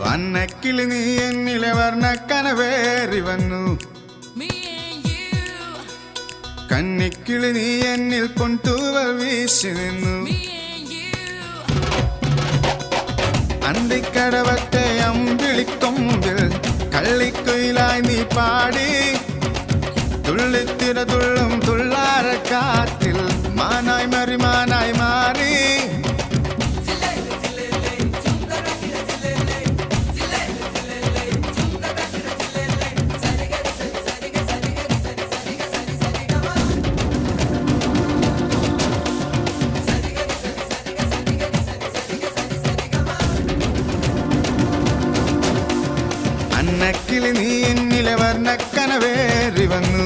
വന്നക്കിളി നീ എന്നിലെ വർണ്ണക്കനവേറി വന്നു. കന്നിക്കിളി നീ എന്നിൽ പൊൻതൂവൽ വീശി നിന്നു. അന്തിക്കടവത്തെ അമ്പിളിക്കൊമ്പിൽ കള്ളിക്കുയിലായി നീ പാടി. തുള്ളിത്തിര തുള്ളും തുള്ളാരക്കാറ്റിൽ മാനായി മറിമാനായി മാറി. അന്നക്കിളി നീ എന്നിലെ വർണ്ണക്കനവേറി വന്നു.